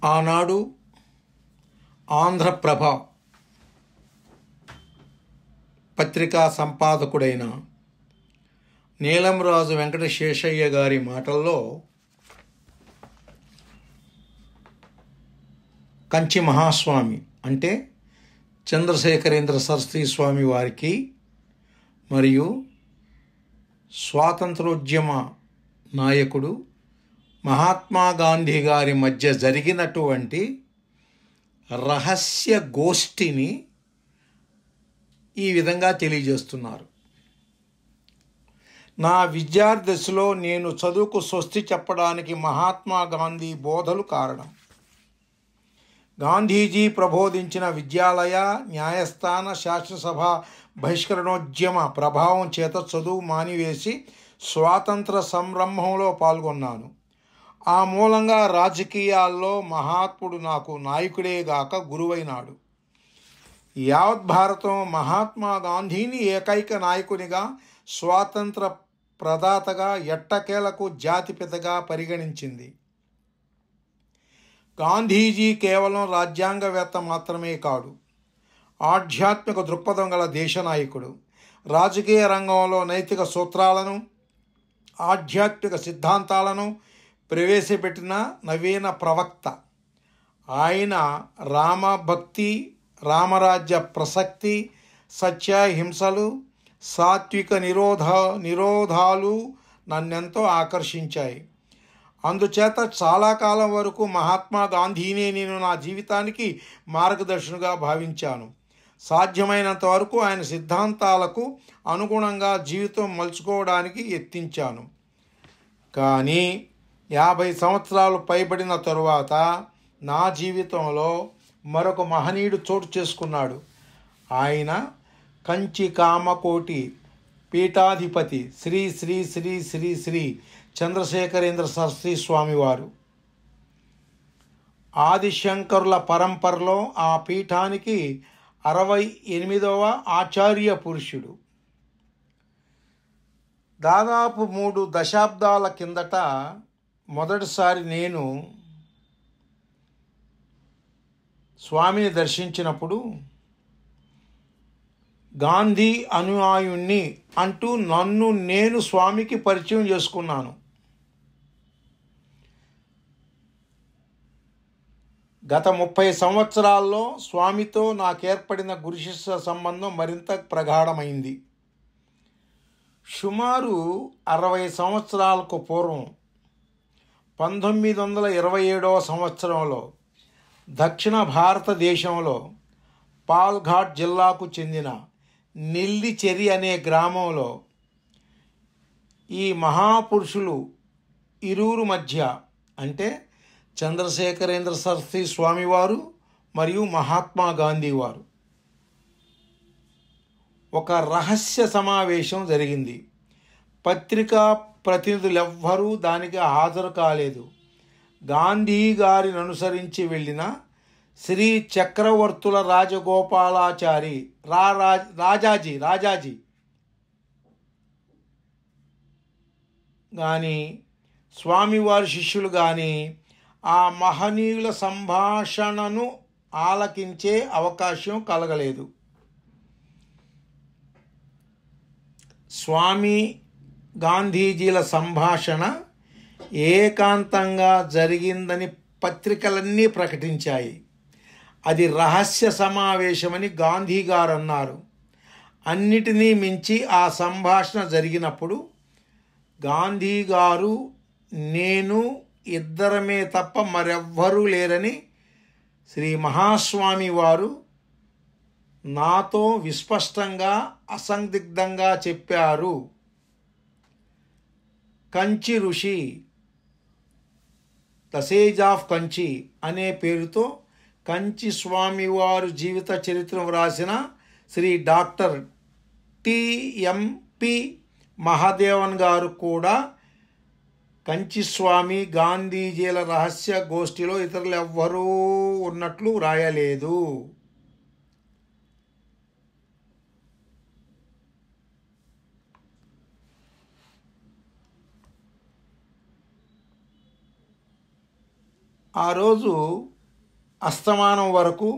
ఆనాడు ఆంధ్రప్రభ పత్రికా సంపాదకుడైన నీలంరాజు వెంకట శేషయ్య గారి మాటల్లో కంచి మహాస్వామి అంటే చంద్రశేఖరేంద్ర సరస్వతి స్వామి వారికి మరియు స్వాతంత్రోద్యమ నాయకుడు మహాత్మా గాంధీ గారి మధ్య జరిగినటువంటి రహస్య గోష్ఠిని ఈ విధంగా తెలియజేస్తున్నారు. నా విద్యార్థి దశలో నేను చదువుకు స్వస్తి చెప్పడానికి మహాత్మా గాంధీ బోధలు కారణం. గాంధీజీ ప్రబోధించిన విద్యాలయ, న్యాయస్థాన, శాసనసభ బహిష్కరణోద్యమ ప్రభావం చేత చదువు మానివేసి స్వాతంత్ర సంరంభంలో పాల్గొన్నాను. ఆ మూలంగా రాజకీయాల్లో మహాత్ముడు నాకు నాయకుడేగాక గురువైనాడు. యావత్ భారతం మహాత్మా గాంధీని ఏకైక నాయకునిగా, స్వాతంత్ర ప్రదాతగా, ఎట్టకేలకు జాతిపితగా పరిగణించింది. గాంధీజీ కేవలం రాజ్యాంగవేత్త మాత్రమే కాడు, ఆధ్యాత్మిక దృక్పథం గల దేశ నాయకుడు. రాజకీయ రంగంలో నైతిక సూత్రాలను, ఆధ్యాత్మిక సిద్ధాంతాలను ప్రవేశపెట్టిన నవీన ప్రవక్త. ఆయన రామభక్తి, రామరాజ్య ప్రసక్తి, సత్యహింసలు, సాత్విక నిరోధాలు నన్నెంతో ఆకర్షించాయి. అందుచేత చాలా కాలం వరకు మహాత్మా గాంధీనే నేను నా జీవితానికి మార్గదర్శకునిగా భావించాను. సాధ్యమైనంత వరకు ఆయన సిద్ధాంతాలకు అనుగుణంగా జీవితం మలుచుకోవడానికి యత్నించాను. కానీ 50 సంవత్సరాలు పైబడిన తరువాత నా జీవితంలో మరొక మహనీయుడు చోటు చేసుకున్నాడు. ఆయన కంచి కామకోటి పీఠాధిపతి శ్రీ శ్రీ శ్రీ శ్రీ శ్రీ చంద్రశేఖరేంద్ర సరస్వతి స్వామివారు. ఆదిశంకరుల పరంపరలో ఆ పీఠానికి 68వ ఆచార్య పురుషుడు. దాదాపు 3 దశాబ్దాల కిందట మొదటిసారి నేను స్వామిని దర్శించినప్పుడు గాంధీ అనుయాయుణ్ణి అంటూ నన్ను నేను స్వామికి పరిచయం చేసుకున్నాను. గత 30 సంవత్సరాల్లో స్వామితో నాకేర్పడిన గురుశిష్య సంబంధం మరింత ప్రగాఢమైంది. సుమారు 60 సంవత్సరాలకు పూర్వం 1927వ సంవత్సరంలో దక్షిణ భారతదేశంలో పాల్ఘాట్ జిల్లాకు చెందిన నెల్లిచెరి అనే గ్రామంలో ఈ మహాపురుషులు ఇరువురు మధ్య అంటే చంద్రశేఖరేంద్ర సరస్వతి స్వామివారు మరియు మహాత్మా గాంధీ వారు ఒక రహస్య సమావేశం జరిగింది. పత్రికా ప్రతినిధులెవ్వరూ దానికి హాజరు కాలేదు. గాంధీ గారిని అనుసరించి వెళ్ళిన శ్రీ చక్రవర్తుల రాజగోపాలాచారి రాజాజీ కానీ స్వామివారి శిష్యులు కానీ ఆ మహనీయుల సంభాషణను ఆలకించే అవకాశం కలగలేదు. స్వామి గాంధీజీల సంభాషణ ఏకాంతంగా జరిగిందని పత్రికలన్నీ ప్రకటించాయి. అది రహస్య సమావేశమని గాంధీ గారు అన్నారు. అన్నిటినీ మించి ఆ సంభాషణ జరిగినప్పుడు గాంధీ గారు, నేను ఇద్దరమే తప్ప మరెవ్వరూ లేరని శ్రీ మహాస్వామి వారు నాతో విస్పష్టంగా, అసందిగ్ధంగా చెప్పారు. కంచి ఋషి, ద సేజ్ ఆఫ్ కంచి అనే పేరుతో కంచి స్వామివారు జీవిత చరిత్రను వ్రాసిన శ్రీ డాక్టర్ టి.ఎం.పి. మహాదేవన్ గారు కూడా కంచి స్వామి గాంధీజీల రహస్య గోష్ఠిలో ఇతరులు ఎవ్వరూ ఉన్నట్లు రాయలేదు. ఆ రోజు అస్తమానం వరకు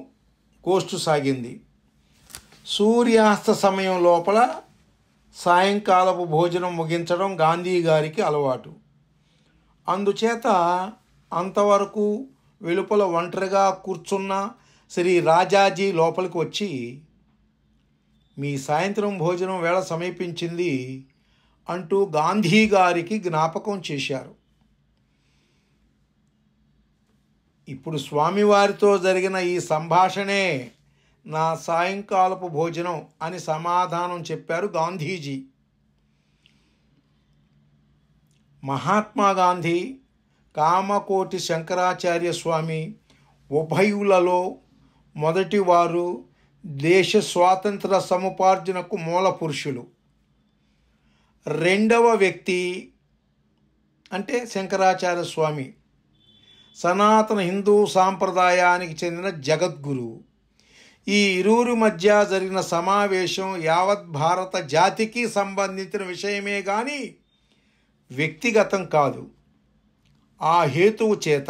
కోర్సు సాగింది. సూర్యాస్త సమయం లోపల సాయంకాలపు భోజనం ముగించడం గాంధీ గారికి అలవాటు. అందుచేత అంతవరకు వెలుపల ఒంటరిగా కూర్చున్న శ్రీ రాజాజీ లోపలికి వచ్చి, మీ సాయంత్రం భోజనం వేళ సమీపించింది అంటూ గాంధీ గారికి జ్ఞాపకం చేశారు. ఇప్పుడు స్వామివారితో జరిగిన ఈ సంభాషణే నా సాయంకాలపు భోజనం అని సమాధానం చెప్పారు గాంధీజీ. మహాత్మా గాంధీ, కామకోటి శంకరాచార్య స్వామి ఉభయులలో మొదటివారు దేశ స్వాతంత్ర సముపార్జనకు మూల పురుషులు. రెండవ వ్యక్తి అంటే శంకరాచార్య స్వామి సనాతన హిందూ సాంప్రదాయానికి చెందిన జగద్గురువు. ఈ ఇరువురి మధ్య జరిగిన సమావేశం యావత్ భారత జాతికి సంబంధించిన విషయమే కానీ వ్యక్తిగతం కాదు. ఆ హేతువు చేత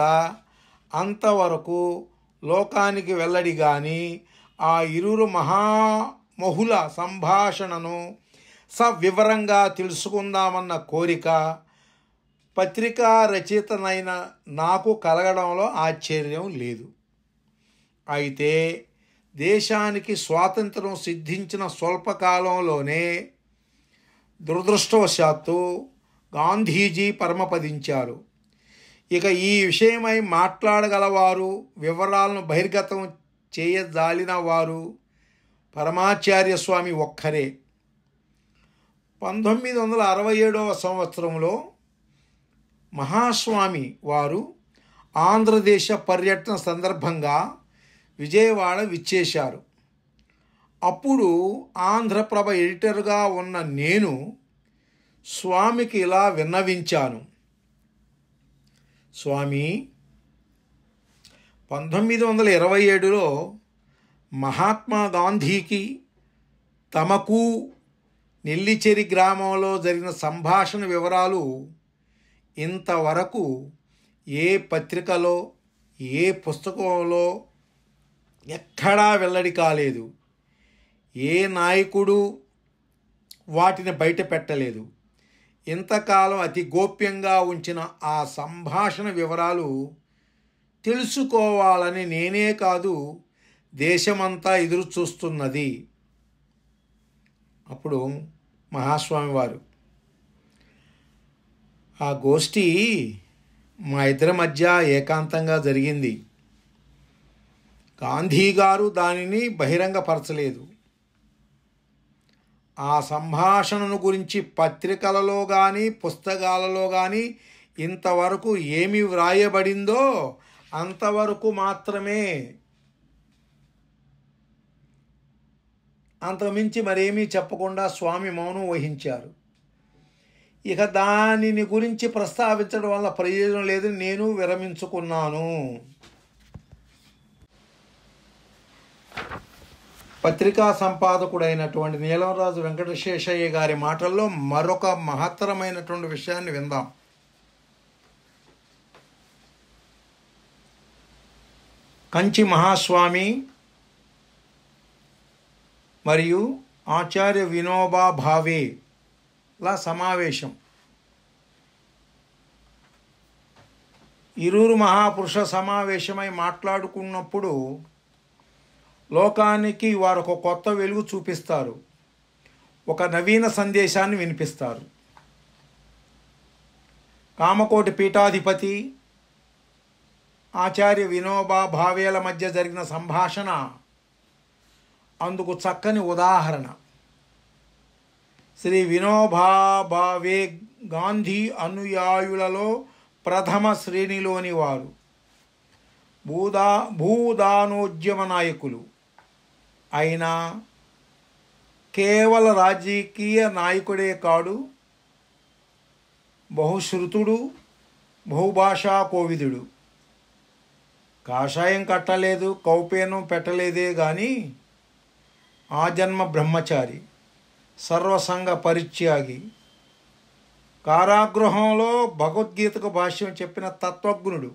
అంతవరకు లోకానికి వెల్లడి కానీ ఆ ఇరువురు మహామహుల సంభాషణను సవివరంగా తెలుసుకుందామన్న కోరిక పత్రికా రచయితనైన నాకు కలగడంలో ఆశ్చర్యం లేదు. అయితే దేశానికి స్వాతంత్రం సిద్ధించిన స్వల్పకాలంలోనే దురదృష్టవశాత్తు గాంధీజీ పరమపదించారు. ఇక ఈ విషయమై మాట్లాడగలవారు, వివరాలను బహిర్గతం చేయజాలిన వారు పరమాచార్య స్వామి ఒక్కరే. 1967 సంవత్సరంలో మహాస్వామి వారు ఆంధ్రదేశ పర్యటన సందర్భంగా విజయవాడ విచ్చేశారు. అప్పుడు ఆంధ్రప్రభ ఎడిటర్గా ఉన్న నేను స్వామికి ఇలా విన్నవించాను. స్వామి, 1927లో మహాత్మా గాంధీకి తమకు నెల్లిచెరి గ్రామంలో జరిగిన సంభాషణ వివరాలు ఇంతవరకు ఏ పత్రికలో ఏ పుస్తకంలో ఎక్కడా వెల్లడి కాలేదు. ఏ నాయకుడు వాటిని బయట పెట్టలేదు. ఇంతకాలం అతి గోప్యంగా ఉంచిన ఆ సంభాషణ వివరాలు తెలుసుకోవాలని నేనే కాదు దేశమంతా ఎదురు చూస్తున్నది. అప్పుడు మహాస్వామి వారు, ఆ గోష్ఠి మా ఇద్దరి మధ్య ఏకాంతంగా జరిగింది. గాంధీ గారు దానిని బహిరంగపరచలేదు. ఆ సంభాషణను గురించి పత్రికలలో కానీ పుస్తకాలలో కానీ ఇంతవరకు ఏమి వ్రాయబడిందో అంతవరకు మాత్రమే, అంతకుమించి మరేమీ చెప్పకుండా స్వామి మౌనం వహించారు. ఇక దానిని గురించి ప్రస్తావించడం వల్ల ప్రయోజనం లేదని నేను విరమించుకున్నాను. పత్రికా సంపాదకుడైనటువంటి నీలంరాజు వెంకటశేషయ్య గారి మాటల్లో మరొక మహత్తరమైనటువంటి విషయాన్ని విందాం. కంచి మహాస్వామి మరియు ఆచార్య వినోబా భావేల సమావేశం. ఇరువురు మహాపురుష సమావేశమై మాట్లాడుకున్నప్పుడు లోకానికి వారు ఒక కొత్త వెలుగు చూపిస్తారు, ఒక నవీన సందేశాన్ని వినిపిస్తారు. కామకోటి పీఠాధిపతి ఆచార్య వినోబా భావేల మధ్య జరిగిన సంభాషణ అందుకు చక్కని ఉదాహరణ. శ్రీ వినోబా భావే గాంధీ అనుయాయులలో ప్రథమ శ్రేణిలోని వారు, భూదానోద్యమ నాయకులు అయినా కేవల రాజకీయ నాయకుడే కాడు, బహుశ్రుతుడు, బహుభాషా కోవిదుడు. కాషాయం కట్టలేదు, కౌపేనం పెట్టలేదే కానీ ఆజన్మ బ్రహ్మచారి, సర్వసంగ పరిత్యాగి, కారాగృహంలో భగవద్గీతకు భాష్యం చెప్పిన తత్వజ్ఞుడు.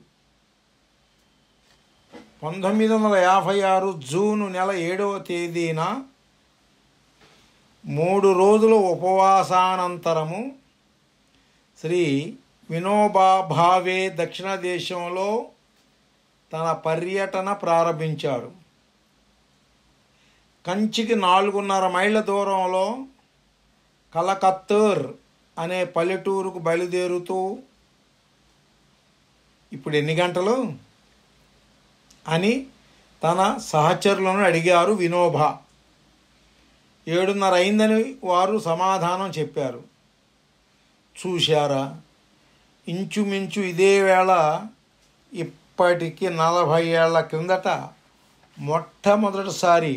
1956 జూన్ నెల 7వ తేదీన 3 రోజుల ఉపవాసానంతరము శ్రీ వినోబా భావే దక్షిణ దేశంలో తన పర్యటన ప్రారంభించారు. కంచికి 4.5 మైళ్ళ దూరంలో కలకత్తూర్ అనే పల్లెటూరుకు బయలుదేరుతూ ఇప్పుడు ఎన్ని గంటలు అని తన సహచరులను అడిగారు వినోబా. 7:30 అయిందని వారు సమాధానం చెప్పారు. చూశారా, ఇంచుమించు ఇదే వేళ ఇప్పటికి 40 ఏళ్ల క్రిందట మొట్టమొదటిసారి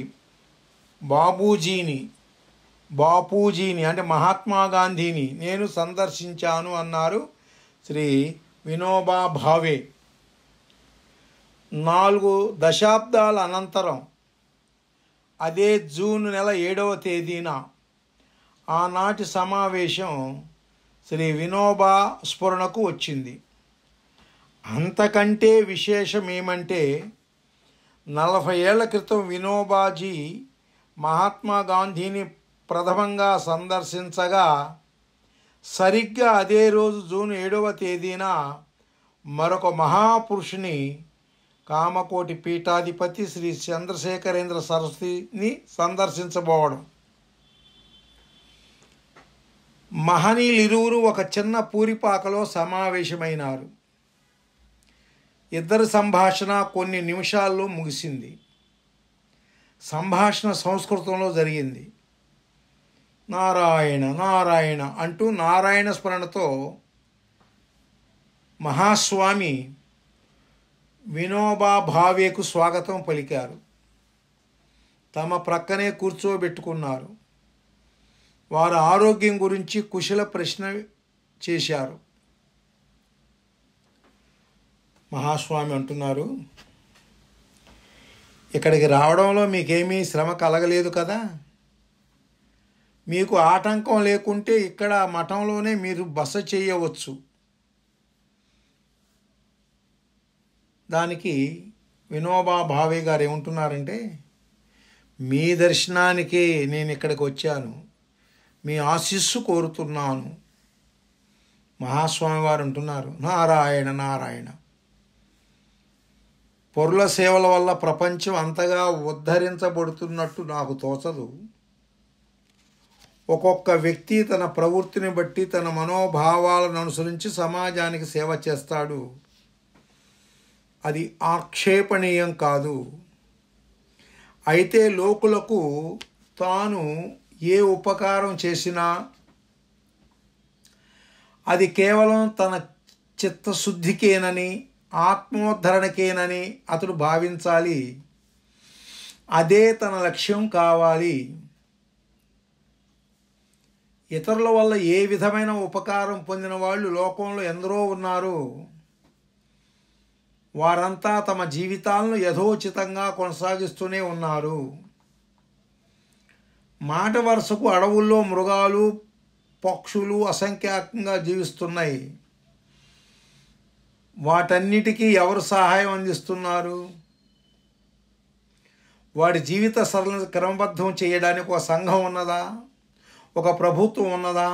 బాపూజీని అంటే మహాత్మా గాంధీని నేను సందర్శించాను అన్నారు శ్రీ వినోబా భావే. 4 దశాబ్దాల అనంతరం అదే జూన్ నెల 7వ తేదీన ఆనాటి సమావేశం శ్రీ వినోబా స్ఫురణకు వచ్చింది. అంతకంటే విశేషం ఏమంటే 40 ఏళ్ల క్రితం వినోబాజీ మహాత్మా గాంధీని ప్రథమంగా సందర్శించగా సరిగ్గా అదే రోజు జూన్ 7వ తేదీన మరొక మహాపురుషుని కామకోటి పీఠాధిపతి శ్రీ చంద్రశేఖరేంద్ర సరస్వతిని సందర్శించబోవడం. మహనీయులిరువురు ఒక చిన్న పూరిపాకలో సమావేశమైనారు. ఇద్దరి సంభాషణ కొన్ని నిమిషాల్లో ముగిసింది. సంభాషణ సంస్కృతంలో జరిగింది. నారాయణ నారాయణ అంటూ నారాయణ స్మరణతో మహాస్వామి వినోబా భావేకు స్వాగతం పలికారు. తమ ప్రక్కనే కూర్చోబెట్టుకున్నారు. వారి ఆరోగ్యం గురించి కుశల ప్రశ్న చేశారు. మహాస్వామి అంటున్నారు, ఇక్కడికి రావడంలో మీకేమీ శ్రమ కలగలేదు కదా? మీకు ఆటంకం లేకుంటే ఇక్కడ మఠంలోనే మీరు బస చేయవచ్చు. దానికి వినోబా భావే గారు ఏమంటున్నారంటే, మీ దర్శనానికే నేను ఇక్కడికి వచ్చాను, మీ ఆశీస్సు కోరుతున్నాను. మహాస్వామి వారు అంటున్నారు, నారాయణ నారాయణ. పరుల సేవల వల్ల ప్రపంచం అంతగా ఉద్ధరించబడుతున్నట్టు నాకు తోచదు. ఒక్కొక్క వ్యక్తి తన ప్రవృత్తిని బట్టి తన మనోభావాలను అనుసరించి సమాజానికి సేవ చేస్తాడు. అది ఆక్షేపణీయం కాదు. అయితే లోకులకు తాను ఏ ఉపకారం చేసినా అది కేవలం తన చిత్తశుద్ధికేనని, ఆత్మోద్ధరణకేనని అతడు భావించాలి. అదే తన లక్ష్యం కావాలి. ఇతరుల వల్ల ఏ విధమైన ఉపకారం పొందిన వాళ్ళు లోకంలో ఎందరో ఉన్నారు. వారంతా తమ జీవితాలను యథోచితంగా కొనసాగిస్తూనే ఉన్నారు. మాట వరుసకు అడవుల్లో మృగాలు, పక్షులు అసంఖ్యాకంగా జీవిస్తున్నాయి. వాటన్నిటికీ ఎవరు సహాయం అందిస్తున్నారు? వాడి జీవిత సరళ క్రమబద్ధం చేయడానికి ఒక సంఘం ఉన్నదా? ఒక ప్రభుత్వం ఉన్నదా?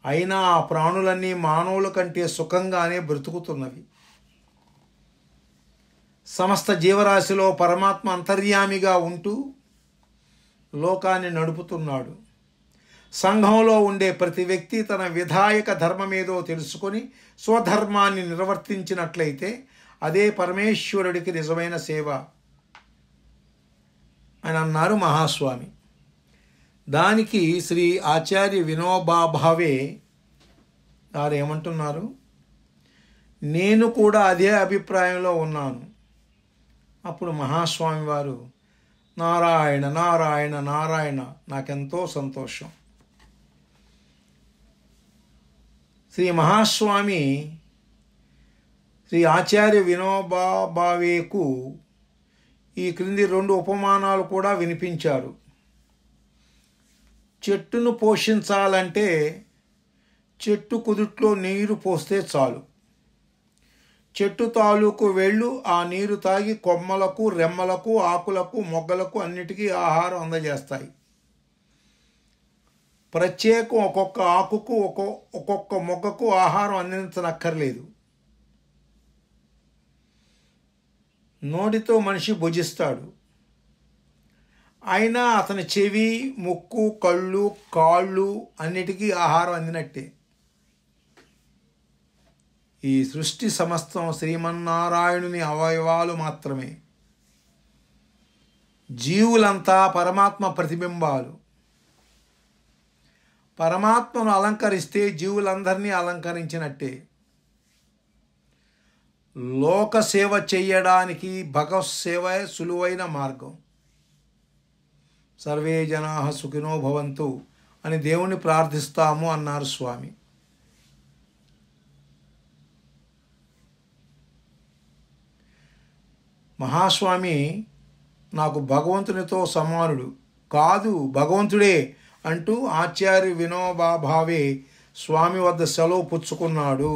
అయినా ఆ ప్రాణులన్నీ మానవుల కంటే సుఖంగానే బ్రతుకుతున్నవి. సమస్త జీవరాశిలో పరమాత్మ అంతర్యామిగా ఉంటూ లోకాన్ని నడుపుతున్నాడు. సంఘంలో ఉండే ప్రతి వ్యక్తి తన విధాయక ధర్మమేదో తెలుసుకొని స్వధర్మాన్ని నిర్వర్తించినట్లయితే అదే పరమేశ్వరుడికి నిజమైన సేవ అని అన్నారు మహాస్వామి. దానికి శ్రీ ఆచార్య వినోబా భావే గారు ఏమంటున్నారు, నేను కూడా అదే అభిప్రాయంలో ఉన్నాను. అప్పుడు మహాస్వామి వారు, నారాయణ నారాయణ నారాయణ, నాకెంతో సంతోషం. శ్రీ మహాస్వామి శ్రీ ఆచార్య వినోబా భావేకు ఈ క్రింది 2 ఉపమానాలు కూడా వినిపించారు. చెట్టును పోషించాలంటే చెట్టు కుదుట్లో నీరు పోస్తే చాలు. చెట్టు తాలూకు వేళ్ళు ఆ నీరు తాగి కొమ్మలకు, రెమ్మలకు, ఆకులకు, మొగ్గలకు అన్నిటికీ ఆహారం అందజేస్తాయి. ప్రత్యేకం ఒక్కొక్క ఆకుకు ఒక్కొక్క మొగ్గకు ఆహారం అందించనక్కర్లేదు. నోటితో మనిషి భుజిస్తాడు, అయినా అతని చెవి, ముక్కు, కళ్ళు, కాళ్ళు అన్నిటికీ ఆహారం అందినట్టే. ఈ సృష్టి సమస్తం శ్రీమన్నారాయణుని అవయవాలు మాత్రమే. జీవులంతా పరమాత్మ ప్రతిబింబాలు. పరమాత్మను అలంకరిస్తే జీవులందరినీ అలంకరించినట్టే. లోక సేవ చేయడానికి భగవత్ సేవ సులువైన మార్గం. సర్వే జనా సుఖినో భవంతు అని దేవుణ్ణి ప్రార్థిస్తాము అన్నారు స్వామి. మహాస్వామి నాకు భగవంతునితో సమానుడు కాదు, భగవంతుడే అంటూ ఆచార్య వినోబా భావే స్వామి వద్ద సెలవు పుచ్చుకున్నాడు.